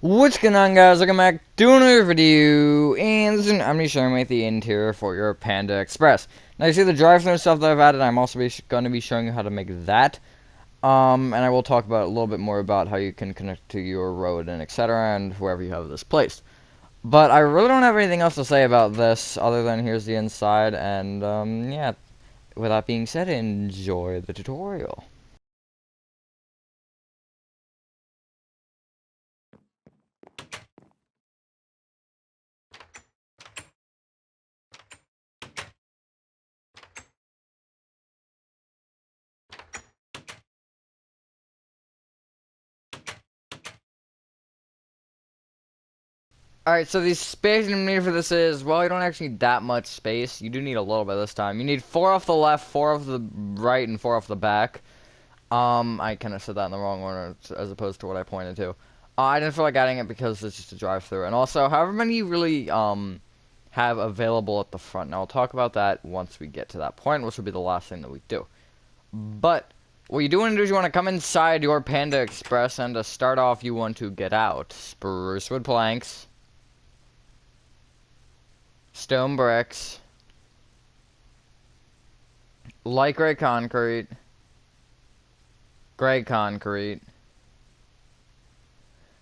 What's going on, guys? Welcome back to another video, and soon I'm going to be showing you the interior for your Panda Express. Now, you see the drive-thru stuff that I've added. I'm also going to be showing you how to make that. And I will talk about a little bit more about how you can connect to your road and etc. and wherever you have this placed. But I really don't have anything else to say about this other than here's the inside, and yeah. With that being said, enjoy the tutorial. Alright, so the space you need for this is, well, you don't actually need that much space. You do need a little bit this time. You need 4 off the left, 4 off the right, and 4 off the back. I kind of said that in the wrong order, as opposed to what I pointed to. I didn't feel like adding it because it's just a drive-through. And also, however many you really, have available at the front. Now, I'll talk about that once we get to that point, which will be the last thing that we do. But, what you do want to do is you want to come inside your Panda Express, and to start off, you want to get out spruce wood planks, stone bricks, light gray concrete,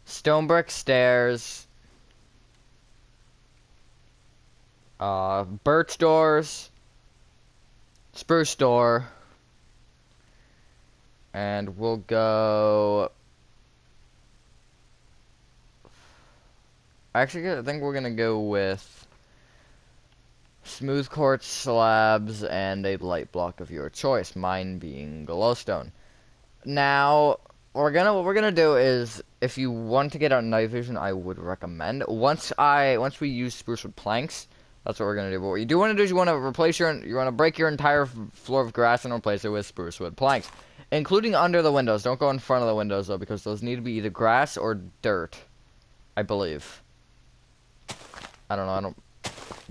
stone brick stairs, birch doors, spruce door, and we'll go... Actually, I think we're gonna go with smooth quartz slabs and a light block of your choice, mine being glowstone. Now, what we're gonna do is, if you want to get out night vision, I would recommend once we use spruce wood planks, that's what we're gonna do. But what you do want to do is you want to break your entire floor of grass and replace it with spruce wood planks, including under the windows. Don't go in front of the windows though, because those need to be either grass or dirt, I believe. I don't know. I don't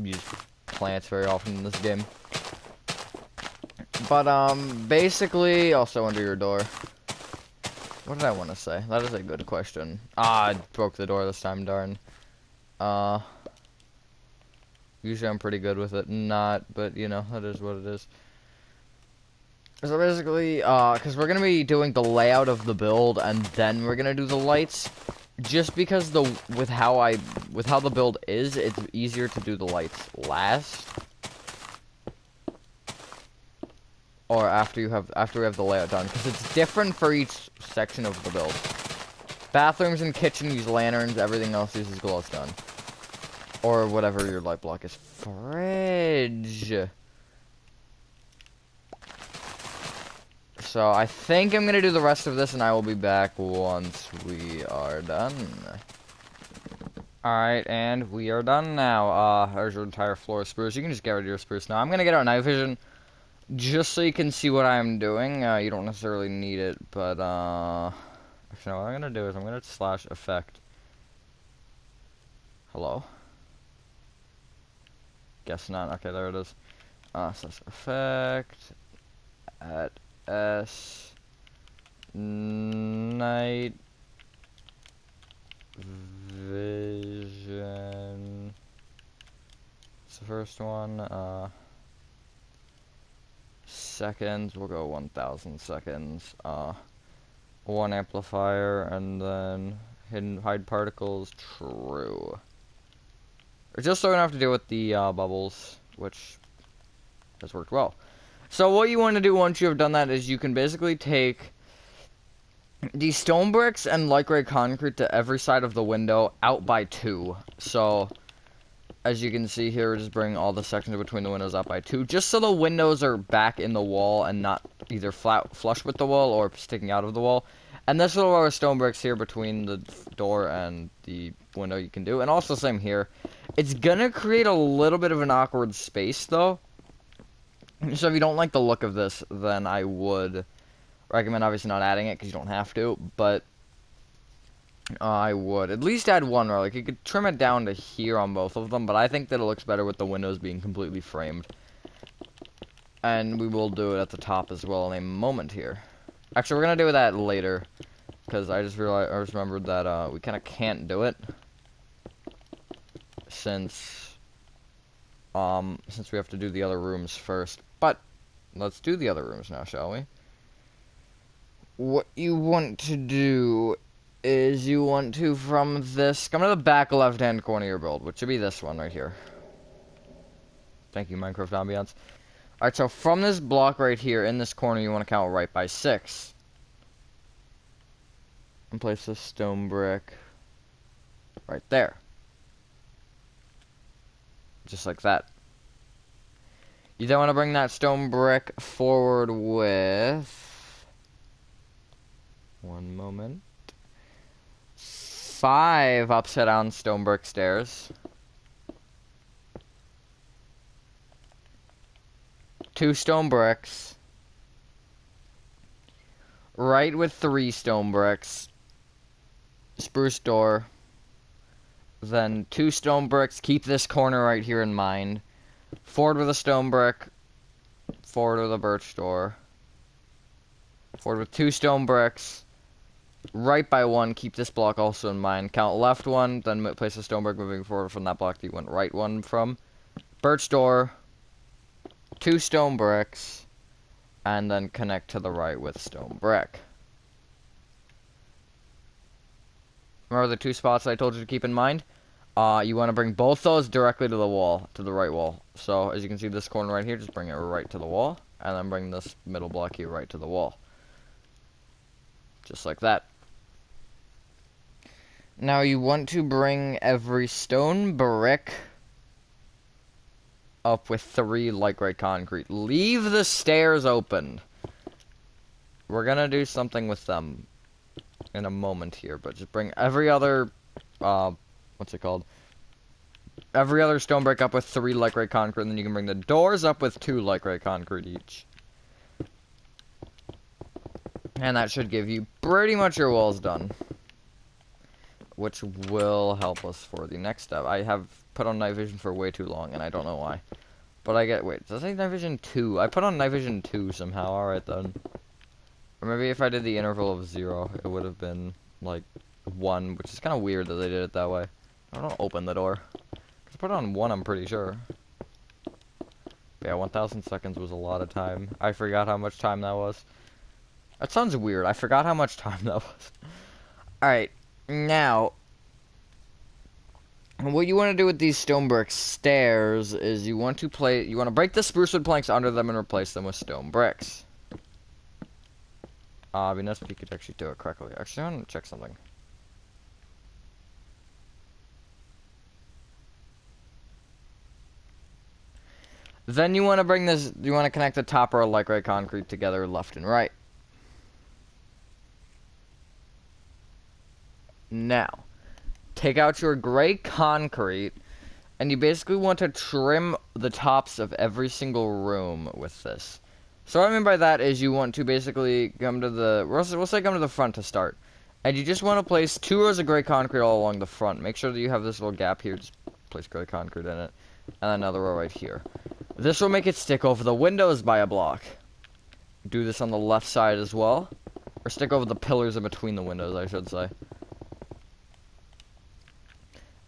use plants very often in this game. But, basically, also under your door. What did I want to say? That is a good question. Ah, I broke the door this time, darn. Usually I'm pretty good with it. Not, but, you know, that is what it is. So basically, because we're going to be doing the layout of the build, and then we're going to do the lights. Just because with how the build is, it's easier to do the lights last. Or after we have the layout done, because it's different for each section of the build. Bathrooms and kitchen use lanterns, everything else uses glowstone. Or whatever your light block is. Fridge! So I think I'm gonna do the rest of this, and I will be back once we are done. Alright, and we are done now. There's your entire floor of spruce. You can just get rid of your spruce now. I'm gonna get out night vision, just so you can see what I'm doing. You don't necessarily need it, but, actually, no, what I'm gonna do is I'm gonna slash effect. Hello? Guess not. Okay, there it is. Slash effect. At S. Night. Vision. It's the first one. Seconds, we'll go 1000 seconds. One amplifier, and then hide particles, true. Just so we don't have to deal with the bubbles, which has worked well. So what you want to do once you have done that is you can basically take the stone bricks and light gray concrete to every side of the window out by 2. So, as you can see here, we're just bringing all the sections between the windows up by 2, just so the windows are back in the wall and not either flush with the wall or sticking out of the wall. And this little row of stone bricks here between the door and the window you can do. And also same here. It's gonna create a little bit of an awkward space, though. So if you don't like the look of this, then I would recommend obviously not adding it, because you don't have to, but I would at least add one row. Like, you could trim it down to here on both of them, but I think that it looks better with the windows being completely framed. And we will do it at the top as well in a moment here. Actually, we're gonna do that later. because I just remembered that we kind of can't do it since we have to do the other rooms first. But let's do the other rooms now, shall we? What you want to do is you want to, from this, come to the back left-hand corner of your build, which should be this one right here. Thank you, Minecraft Ambiance. Alright, so from this block right here, in this corner, you want to count right by 6. And place a stone brick right there. Just like that. You then want to bring that stone brick forward with... one moment. 5 upside down stone brick stairs. 2 stone bricks. Right with 3 stone bricks. Spruce door. Then 2 stone bricks. Keep this corner right here in mind. Forward with a stone brick. Forward with a birch door. Forward with 2 stone bricks. Right by 1. Keep this block also in mind. Count left 1. Then place a stone brick moving forward from that block that you went right 1 from. Birch door. 2 stone bricks. And then connect to the right with stone brick. Remember the 2 spots I told you to keep in mind? You want to bring both those directly to the wall, to the right wall. So, as you can see, this corner right here, just bring it right to the wall. And then bring this middle block here right to the wall. Just like that. Now, you want to bring every stone brick up with 3 light gray concrete. Leave the stairs open. We're gonna do something with them in a moment here, but just bring every other, what's it called? Every other stone brick up with 3 light gray concrete, and then you can bring the doors up with 2 light gray concrete each. And that should give you pretty much your walls done. Which will help us for the next step. I have put on night vision for way too long, and I don't know why. But wait, does it say night vision 2? I put on night vision 2 somehow, alright then. Or maybe if I did the interval of 0, it would have been, like, 1, which is kind of weird that they did it that way. I don't open the door. I put it on 1, I'm pretty sure. But yeah, 1,000 seconds was a lot of time. I forgot how much time that was. That sounds weird. I forgot how much time that was. Alright, now... what you want to do with these stone brick stairs is you want to break the spruce wood planks under them and replace them with stone bricks. It'd be nice if you could actually do it correctly. Actually, I want to check something. Then you want to connect the top row of light gray concrete together left and right. Now, take out your gray concrete, and you basically want to trim the tops of every single room with this. So what I mean by that is you want to basically come to the, we'll say come to the front to start. And you just want to place 2 rows of gray concrete all along the front. Make sure that you have this little gap here, just place gray concrete in it. And another row right here. This will make it stick over the windows by a block. Do this on the left side as well. Or stick over the pillars in between the windows, I should say.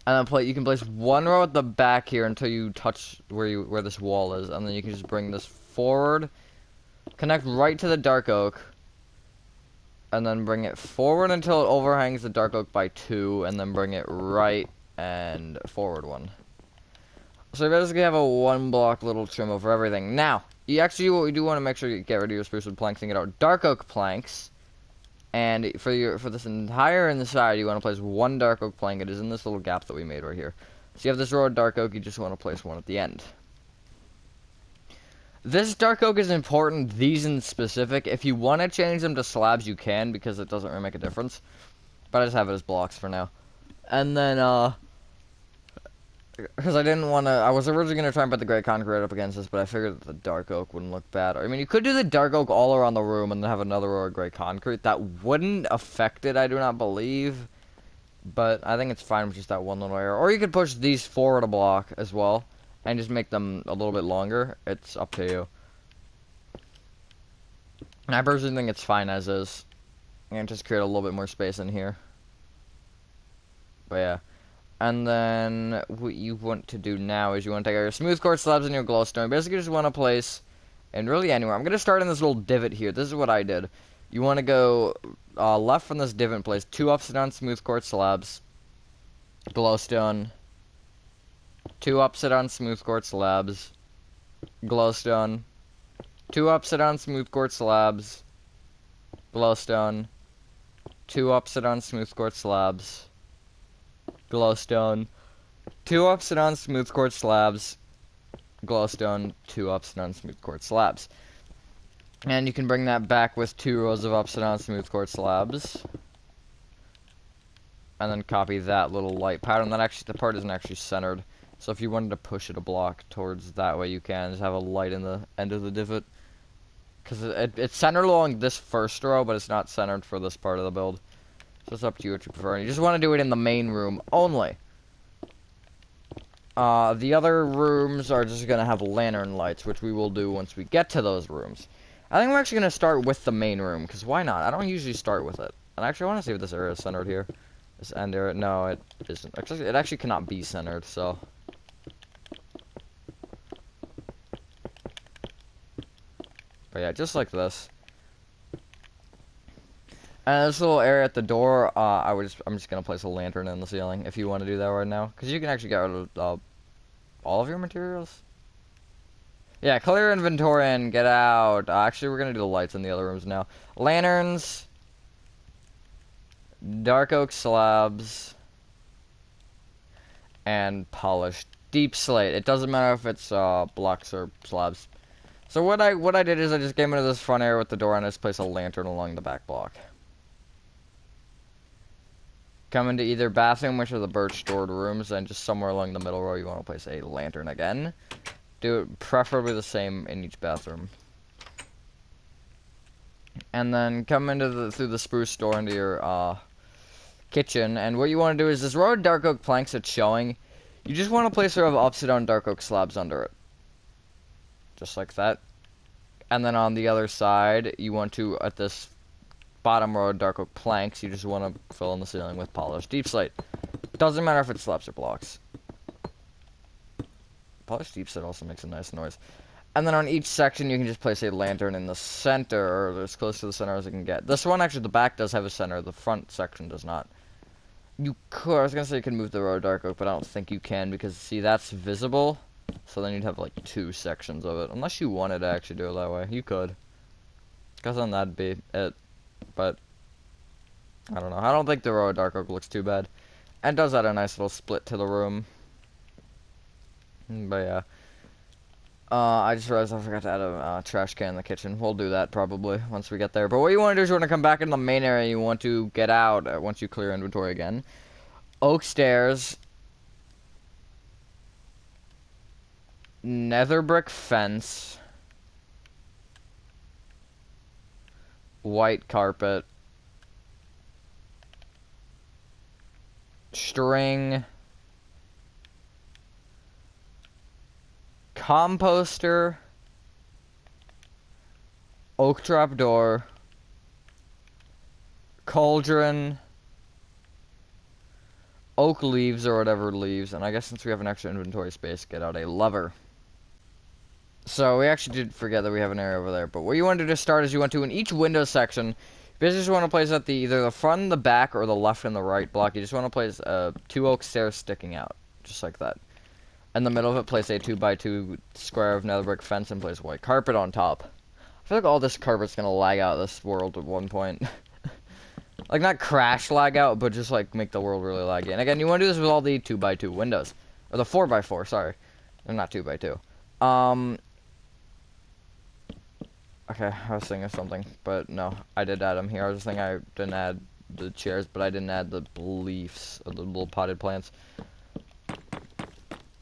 And then you can place 1 row at the back here until you touch where this wall is. And then you can just bring this forward. Connect right to the dark oak. And then bring it forward until it overhangs the dark oak by 2. And then bring it right and forward 1. So you basically have a 1 block little trim over everything. Now, what you do want to make sure you get rid of your spruce wood planks and get out dark oak planks. And for this entire inside, you want to place 1 dark oak plank. It is in this little gap that we made right here. So you have this row of dark oak, you just want to place 1 at the end. This dark oak is important, these in specific. If you want to change them to slabs, you can, because it doesn't really make a difference. But I just have it as blocks for now. And then, because I was originally going to try and put the gray concrete up against this, but I figured that the dark oak wouldn't look bad. I mean, you could do the dark oak all around the room and then have another row of gray concrete. That wouldn't affect it, I do not believe. But I think it's fine with just that 1 little area. Or you could push these forward a block as well, and just make them a little bit longer. It's up to you. And I personally think it's fine as is. And just create a little bit more space in here. But yeah. And then what you want to do now is you want to take out your smooth quartz slabs and your glowstone. Basically, just want to place, and really anywhere. I'm going to start in this little divot here. This is what I did. You want to go left from this divot and place 2 upside down smooth quartz slabs, glowstone, 2 upside down smooth quartz slabs, glowstone, 2 upside down smooth quartz slabs, glowstone, 2 upside down smooth quartz slabs, glowstone, 2 upside down smooth quartz slabs, glowstone, 2 upside down smooth quartz slabs. And you can bring that back with 2 rows of upside down smooth quartz slabs. And then copy that little light pattern. That actually, the part isn't actually centered. So if you wanted to push it a block towards that way, you can just have a light in the end of the divot. Because it's centered along this first row, but it's not centered for this part of the build. So it's up to you what you prefer. And you just want to do it in the main room only. The other rooms are just going to have lantern lights, which we will do once we get to those rooms. I think we're actually going to start with the main room, because why not? I don't usually start with it. And actually, I want to see if this area is centered here. This end area, no, it isn't. Actually, it actually cannot be centered, so. But yeah, just like this. And this little area at the door, I'm just going to place a lantern in the ceiling, if you want to do that right now. Because you can actually get rid of all of your materials. Yeah, clear inventory and get out. Actually, we're going to do the lights in the other rooms now. Lanterns. Dark oak slabs. And polished deep slate. It doesn't matter if it's blocks or slabs. So what I did is I just came into this front area with the door and I just placed a lantern along the back block. Come into either bathroom, which are the birch stored rooms, and just somewhere along the middle row you want to place a lantern again. Do it preferably the same in each bathroom. And then come into through the spruce door into your kitchen, and what you want to do is this row of dark oak planks that's showing, you just want to place a row of upside down dark oak slabs under it. Just like that. And then on the other side, you want to, at this bottom row of dark oak planks, you just want to fill in the ceiling with polished deep slate. Doesn't matter if it's slabs or blocks. Polished deep slate also makes a nice noise. And then on each section, you can just place a lantern in the center, or as close to the center as it can get. This one, actually, the back does have a center. The front section does not. You could, I was going to say you can move the row of dark oak, but I don't think you can, because, see, that's visible. So then you'd have, like, 2 sections of it. Unless you wanted to actually do it that way. You could. Because then that'd be it. But, I don't know. I don't think the row of dark oak looks too bad. And does add a nice little split to the room. But yeah. I just realized I forgot to add a trash can in the kitchen. We'll do that probably once we get there. But what you want to do is you want to come back in the main area. You want to get out once you clear inventory again. Oak stairs. Nether brick fence. White carpet. String. Composter, oak trap door, cauldron, oak leaves or whatever leaves, and I guess since we have an extra inventory space, get out a lever. So we actually did forget that we have an area over there, but what you want to do to start is you want to, in each window section, you basically just want to place at either the front, the back, or the left and the right block. You just want to place 2 oak stairs sticking out, just like that. In the middle of it, place a 2x2 square of nether brick fence and place white carpet on top. I feel like all this carpet's gonna lag out this world at one point. Like, not crash lag out, but just, like, make the world really laggy. And again, you want to do this with all the 2x2 windows. Or the 4x4, sorry. They're not 2x2. Okay, I was thinking of something, but no, I did add them here. I was just thinking I didn't add the chairs, but I didn't add the leaves, or the little potted plants.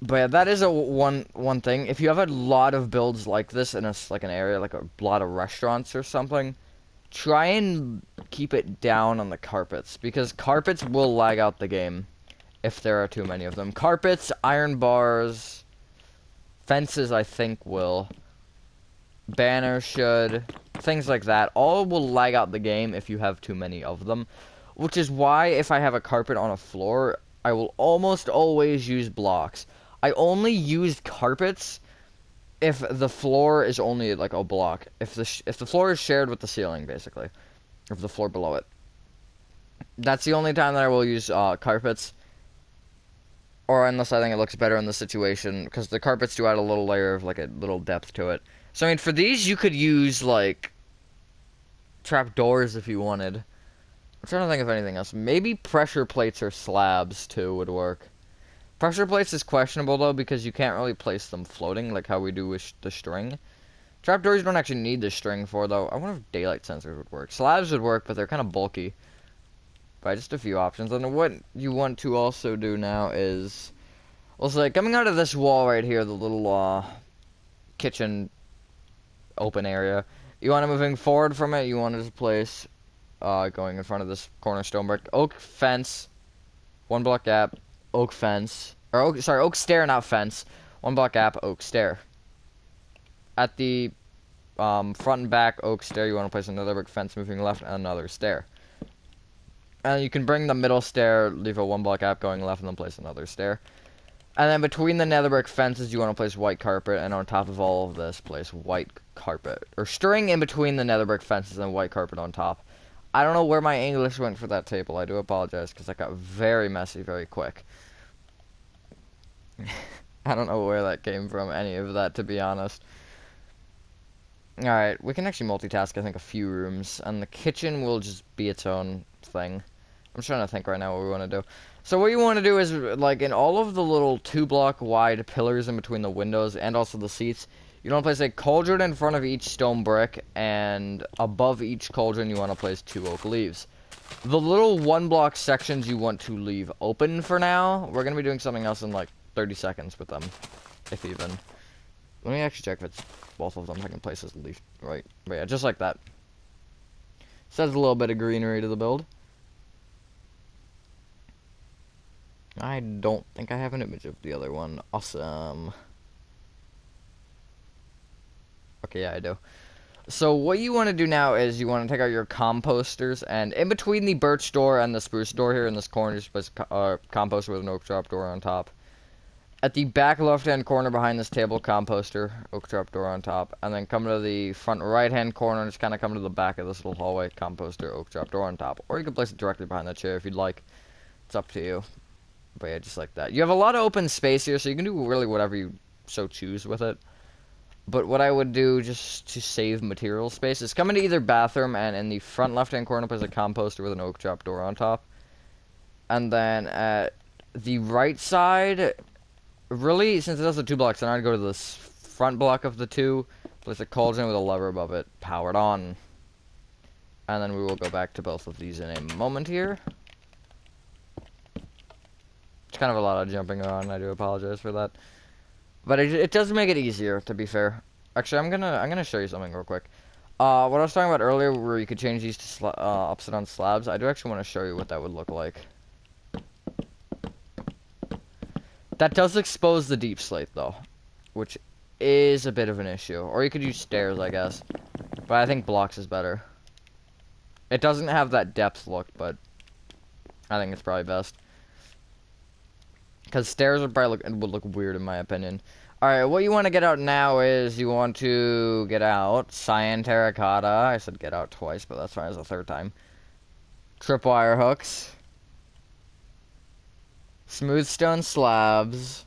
But yeah, that is one thing. If you have a lot of builds like this in like an area, like a lot of restaurants or something, try and keep it down on the carpets, because carpets will lag out the game if there are too many of them. Carpets, iron bars, fences, I think will. banners should, things like that. All will lag out the game if you have too many of them. Which is why if I have a carpet on a floor, I will almost always use blocks. I only use carpets if the floor is only like a block. If the floor is shared with the ceiling, basically. If the floor below it. That's the only time that I will use carpets. Or unless I think it looks better in the situation, because the carpets do add a little layer of, like, a little depth to it. So, I mean, for these, you could use, like, trapdoors if you wanted. I'm trying to think of anything else. Maybe pressure plates or slabs, too, would work. Pressure plates is questionable, though, because you can't really place them floating, like how we do with the string. Trapdoors you don't actually need the string for, though. I wonder if daylight sensors would work. Slabs would work, but they're kind of bulky. But just a few options. And what you want to also do now is... Also, like, coming out of this wall right here, the little, kitchen open area, you want to moving forward from it, you want to just place, going in front of this cornerstone brick, oak fence, 1 block gap, oak fence, or oak stair, not fence, 1 block gap, oak stair. At the, front and back oak stair, you want to place another brick fence moving left and another stair. And you can bring the middle stair, leave a 1 block gap going left, and then place another stair. And then between the nether brick fences, you want to place white carpet, and on top of all of this, place white carpet. Or string in between the nether brick fences and white carpet on top. I don't know where my English went for that table. I do apologize, because that got very messy very quick. I don't know where that came from, any of that, to be honest. Alright, we can actually multitask, I think, a few rooms, and the kitchen will just be its own thing. I'm trying to think right now what we want to do. So what you want to do is, like, in all of the little 2-block wide pillars in between the windows and also the seats, you want to place a cauldron in front of each stone brick, and above each cauldron you want to place 2 oak leaves. The little 1-block sections you want to leave open for now. We're going to be doing something else in, like, 30 seconds with them, if even. Let me actually check if it's both of them. I can place this leaf right. But yeah, just like that. So adds a little bit of greenery to the build. I don't think I have an image of the other one. Awesome. Okay, yeah, I do. So what you want to do now is you want to take out your composters, and in between the birch door and the spruce door here in this corner, just place a composter with an oak trap door on top. At the back left-hand corner behind this table, composter, oak trap door on top, and then come to the front right-hand corner and just kind of come to the back of this little hallway, composter, oak trap door on top. Or you can place it directly behind the chair if you'd like. It's up to you. But yeah, just like that. You have a lot of open space here, so you can do really whatever you so choose with it. But what I would do, just to save material space, is come into either bathroom, and in the front left-hand corner, place a composter with an oak trap door on top. And then at the right side, really, since it does the 2 blocks, then I'd go to the front block of the 2, place a cauldron with a lever above it, power it on. And then we will go back to both of these in a moment here. It's kind of a lot of jumping around, I do apologize for that. But it does make it easier, to be fair. Actually, I'm gonna show you something real quick. What I was talking about earlier, where you could change these to upside down slabs, I do actually want to show you what that would look like. That does expose the deep slate, though, which is a bit of an issue. Or you could use stairs, I guess. But I think blocks is better. It doesn't have that depth look, but I think it's probably best. Because stairs would look weird in my opinion. Alright, what you want to get out now is you want to get out cyan terracotta. I said get out twice, but that's fine as a 3rd time. Tripwire hooks. Smooth stone slabs.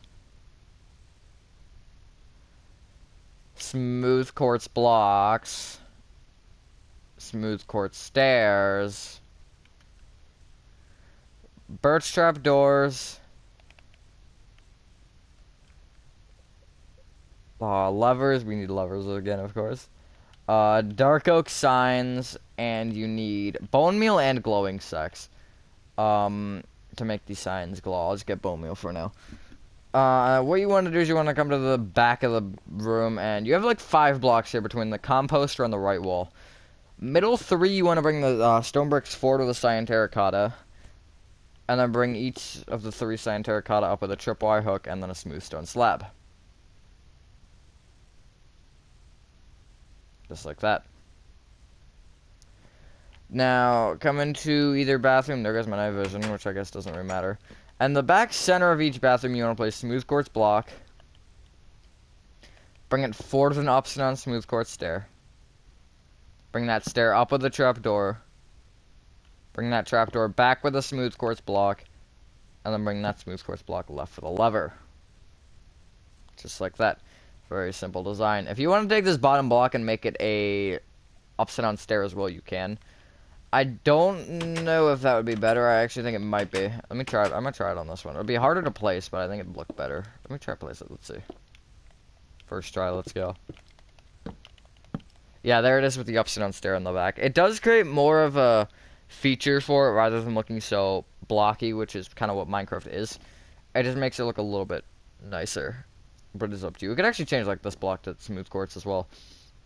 Smooth quartz blocks. Smooth quartz stairs. Birch trap doors. Levers, we need levers again, of course. Dark oak signs, and you need bone meal and glowing sex. To make these signs glow. I'll just get bone meal for now. What you want to do is you want to come to the back of the room, and you have like 5 blocks here between the composter and the right wall. Middle 3, you want to bring the stone bricks forward with a cyan terracotta. And then bring each of the 3 cyan terracotta up with a tripwire hook and then a smooth stone slab. Just like that. Now, come into either bathroom. There goes my night vision, which I guess doesn't really matter. And the back center of each bathroom, you want to place smooth quartz block. Bring it forward and opposite on smooth quartz stair. Bring that stair up with the trapdoor. Bring that trapdoor back with a smooth quartz block. And then bring that smooth quartz block left for the lever. Just like that. Very simple design. If you want to take this bottom block and make it a upside down stair as well, you can. I don't know if that would be better. I actually think it might be. Let me try it. I'm gonna try it on this one. It'll be harder to place, but I think it'd look better. Let me try to place it. Let's see. First try. Let's go. Yeah, there it is with the upside down stair in the back. It does create more of a feature for it rather than looking so blocky, which is kind of what Minecraft is. It just makes it look a little bit nicer. But it's up to you. You could actually change like this block to smooth quartz as well,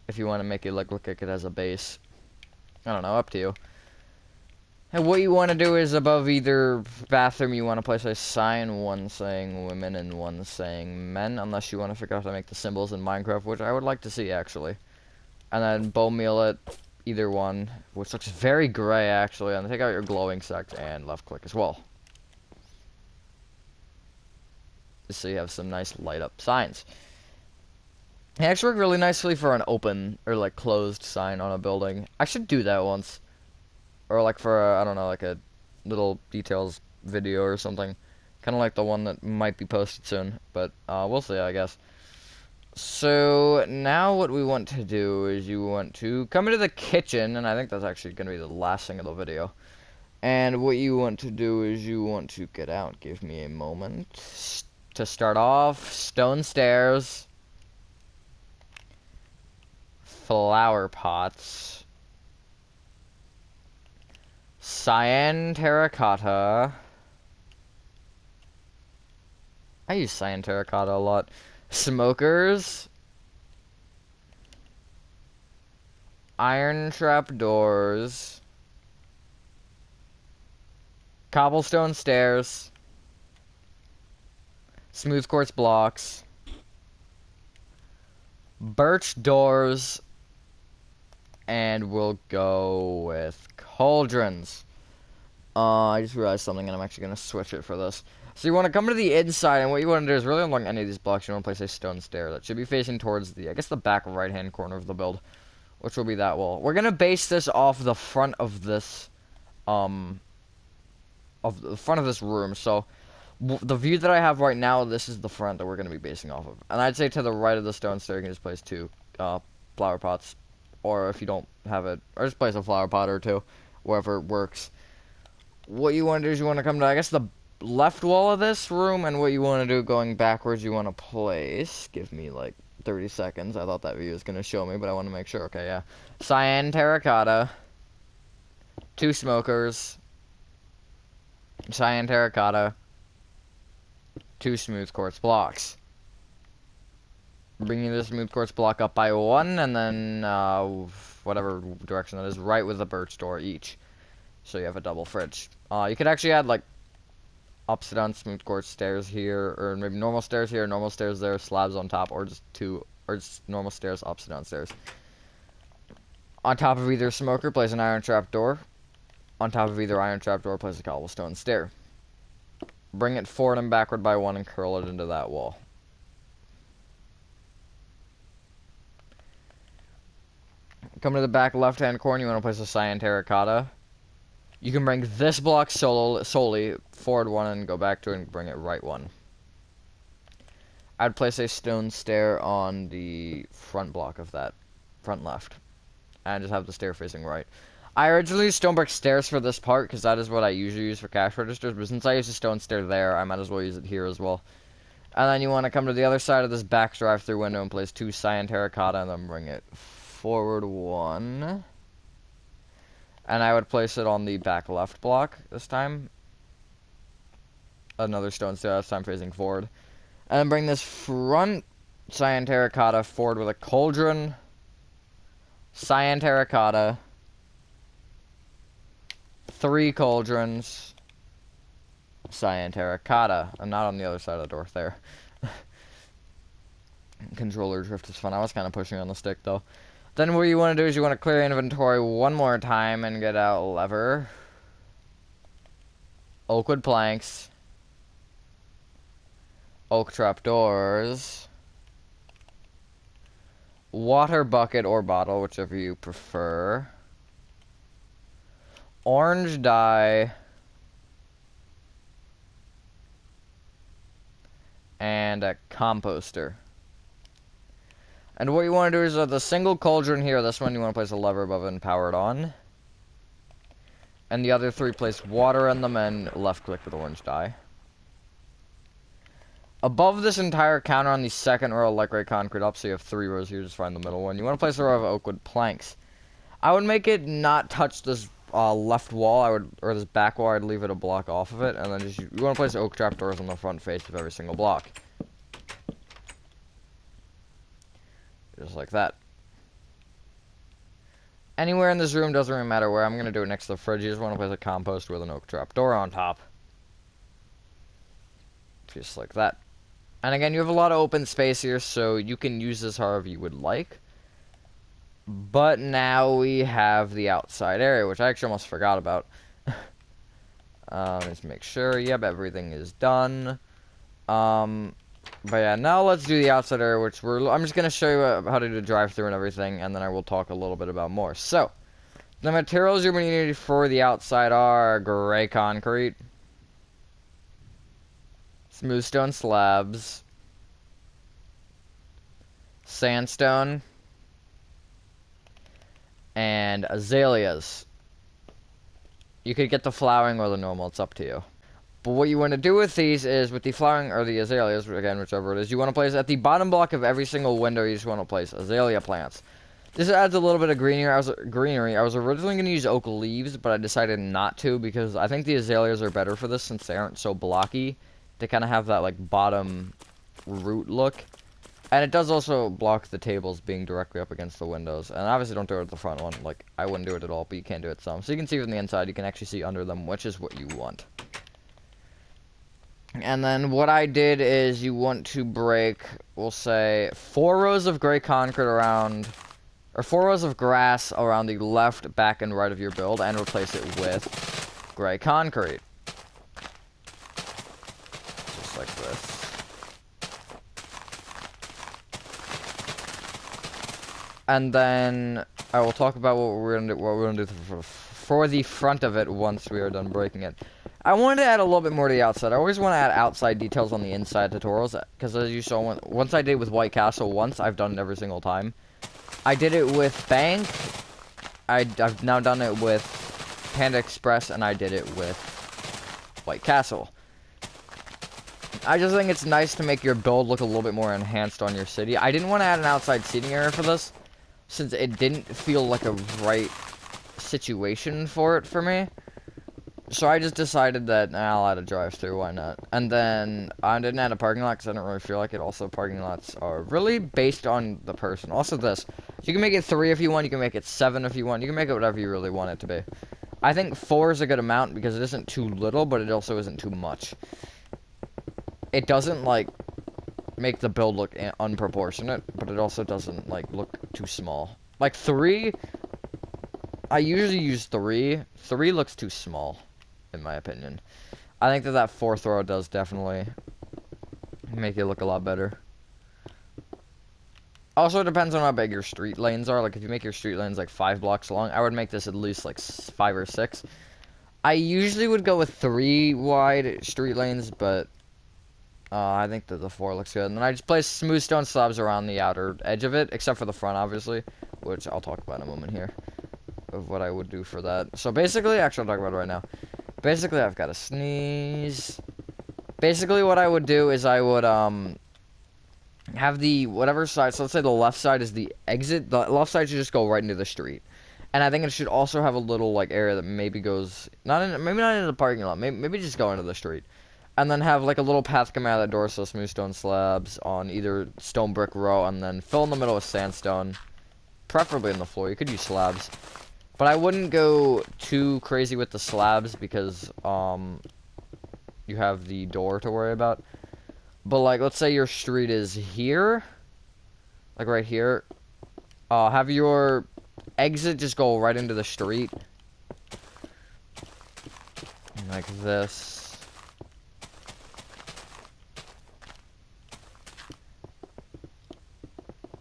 if you want to make it look like it has a base. I don't know. Up to you. And what you want to do is above either bathroom, you want to place a sign, one saying women and one saying men, unless you want to figure out how to make the symbols in Minecraft, which I would like to see, actually. And then bone meal it, either one, which looks very gray, actually, and take out your glowing sect and left click as well. Just so you have some nice light up signs. It actually worked really nicely for an open, or like closed sign on a building. I should do that once. Or like for, I don't know, like a little details video or something. Kind of like the one that might be posted soon. But we'll see, I guess. So now what we want to do is you want to come into the kitchen. And I think that's actually going to be the last thing of the video. And what you want to do is you want to get out. Give me a moment. To start off, stone stairs. Flower pots. Cyan terracotta. I use cyan terracotta a lot. Smokers. Iron trapdoors. Cobblestone stairs. Smooth quartz blocks. Birch doors. And we'll go with cauldrons. I just realized something and I'm actually going to switch it for this. So you want to come to the inside, and what you want to do is really along any of these blocks, you want to place a stone stair that should be facing towards the, I guess, the back right-hand corner of the build, which will be that wall. We're going to base this off the front of this, room. So the view that I have right now, this is the front that we're going to be basing off of. And I'd say to the right of the stone stair, you can just place two flower pots. Or if you don't have it, or just place a flower pot or two, wherever it works. What you want to do is you want to come to, I guess, the left wall of this room, and what you want to do going backwards, you want to place, give me like 30 seconds, I thought that view was going to show me, but I want to make sure, okay, yeah. Cyan terracotta, two smokers, cyan terracotta, two smooth quartz blocks. Bringing the smooth quartz block up by one, and then whatever direction that is, right with the birch door each. So you have a double fridge. You could actually add like upside down smooth quartz stairs here, or maybe normal stairs here, normal stairs there, slabs on top, or just normal stairs, upside down stairs. On top of either smoker, place an iron trap door. On top of either iron trap door, place a cobblestone stair. Bring it forward and backward by one and curl it into that wall. Come to the back left-hand corner, you want to place a cyan terracotta. You can bring this block solely forward one and go back to it and bring it right one. I'd place a stone stair on the front block of that, front left, and just have the stair facing right. I originally used stone brick stairs for this part because that is what I usually use for cash registers, but since I used a stone stair there, I might as well use it here as well. And then you want to come to the other side of this back drive-through window and place two cyan terracotta and then bring it forward one. And I would place it on the back left block this time. Another stone stair, this time facing forward. And then bring this front cyan terracotta forward with a cauldron, cyan terracotta, 3 cauldrons, cyan terracotta. I'm not on the other side of the door there. Controller drift is fun. I was kind of pushing on the stick though. Then what you want to do is you want to clear inventory one more time and get out lever, oak wood planks, oak trapdoors, water bucket or bottle, whichever you prefer, orange dye, and a composter. And what you want to do is the single cauldron here, this one you want to place a lever above it and power it on. And the other three place water in them and left click with orange dye. Above this entire counter on the second row of light gray concrete up, so you have 3 rows here, just find the middle one. You want to place a row of oak wood planks. I would make it not touch this left wall, or this back wall, I'd leave it a block off of it, and then you want to place oak trapdoors on the front face of every single block. Just like that. Anywhere in this room, doesn't really matter where. I'm going to do it next to the fridge. You just want to place a compost with an oak trapdoor on top. Just like that. And again, you have a lot of open space here, so you can use this however you would like. But now we have the outside area, which I actually almost forgot about. Let's make sure. Yep, everything is done. But yeah, now let's do the outside area, which I'm just going to show you how to do the drive-thru and everything, and then I will talk a little bit about more. So, the materials you're going to need for the outside are gray concrete, smooth stone slabs, sandstone, and azaleas. You could get the flowering or the normal, it's up to you. But what you want to do with these is, with the flowering, or the azaleas, again, whichever it is, you want to place at the bottom block of every single window, you just want to place azalea plants. This adds a little bit of greenery. I was originally going to use oak leaves, but I decided not to, because I think the azaleas are better for this, since they aren't so blocky. They kind of have that, like, bottom root look. And it does also block the tables being directly up against the windows. And obviously don't do it at the front one. Like, I wouldn't do it at all, but you can do it some. So you can see from the inside, you can actually see under them, which is what you want. And then what I did is you want to break, we'll say, 4 rows of gray concrete around, or 4 rows of grass around the left, back, and right of your build, and replace it with gray concrete. Just like this. And then I will talk about what we're gonna do for the front of it once we are done breaking it. I wanted to add a little bit more to the outside. I always want to add outside details on the inside tutorials, because as you saw, once I did with White Castle once, I've done it every single time. I did it with Bank, I've now done it with Panda Express, and I did it with White Castle. I just think it's nice to make your build look a little bit more enhanced on your city. I didn't want to add an outside seating area for this, since it didn't feel like a right situation for it for me. So I just decided that I'll add a drive-thru, why not? And then I didn't add a parking lot because I don't really feel like it. Also, parking lots are really based on the person. Also this, you can make it 3 if you want, you can make it 7 if you want, you can make it whatever you really want it to be. I think 4 is a good amount because it isn't too little, but it also isn't too much. It doesn't, like, make the build look unproportionate, but it also doesn't, like, look too small. Like, 3, I usually use 3. 3 looks too small, in my opinion. I think that 4th row does definitely make it look a lot better. Also, it depends on how big your street lanes are. Like, if you make your street lanes, like, 5 blocks long, I would make this at least, like, 5 or 6. I usually would go with 3 wide street lanes, but I think that the 4 looks good. And then I just place smooth stone slabs around the outer edge of it, except for the front, obviously, which I'll talk about in a moment here, of what I would do for that. So basically, actually, I'll talk about it right now. Basically, I've got to sneeze. Basically, what I would do is I would, have the, whatever side, so let's say the left side is the exit, the left side should just go right into the street. And I think it should also have a little, like, area that maybe goes, maybe not into the parking lot, maybe just go into the street. And then have, like, a little path coming out of that door, so smooth stone slabs on either stone brick row, and then fill in the middle with sandstone, preferably in the floor. You could use slabs. But I wouldn't go too crazy with the slabs, because, you have the door to worry about. But, like, let's say your street is here, like right here, have your exit just go right into the street. Like this.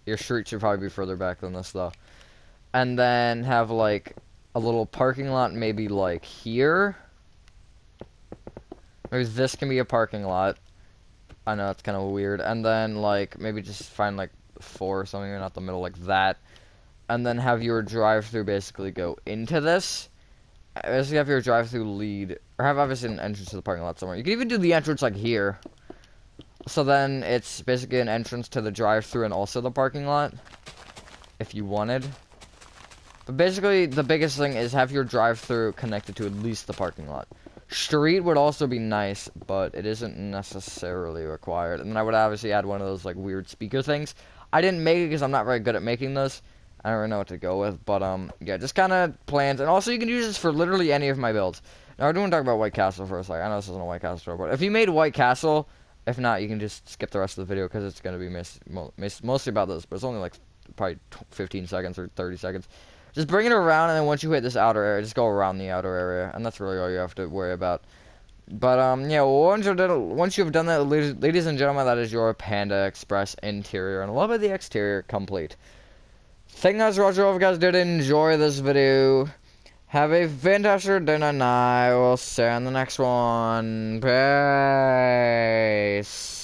Your street should probably be further back than this, though. And then have, like, a little parking lot maybe, like, here. Maybe this can be a parking lot. I know, it's kind of weird. And then, like, maybe just find, like, 4 or something, not the middle, like that. And then have your drive-through basically go into this. Basically have your drive-through lead, or have obviously an entrance to the parking lot somewhere. You can even do the entrance, like, here. So then it's basically an entrance to the drive-through and also the parking lot, if you wanted. But basically, the biggest thing is have your drive-through connected to at least the parking lot. Street would also be nice, but it isn't necessarily required. And then I would obviously add one of those, like, weird speaker things. I didn't make it because I'm not very good at making those. I don't really know what to go with, but, yeah, just kind of plans. And also, you can use this for literally any of my builds. Now, I do want to talk about White Castle for a second. I know this isn't a White Castle store, but if you made White Castle, if not, you can just skip the rest of the video because it's going to be mostly about this, but it's only, like, probably 15 seconds or 30 seconds. Just bring it around, and then once you hit this outer area, just go around the outer area, and that's really all you have to worry about. But, yeah, once you've done that, ladies and gentlemen, that is your Panda Express interior, and a little bit of the exterior complete. Thank you guys for watching. I hope you guys did enjoy this video. Have a fantastic day, and I will see you in the next one. Peace.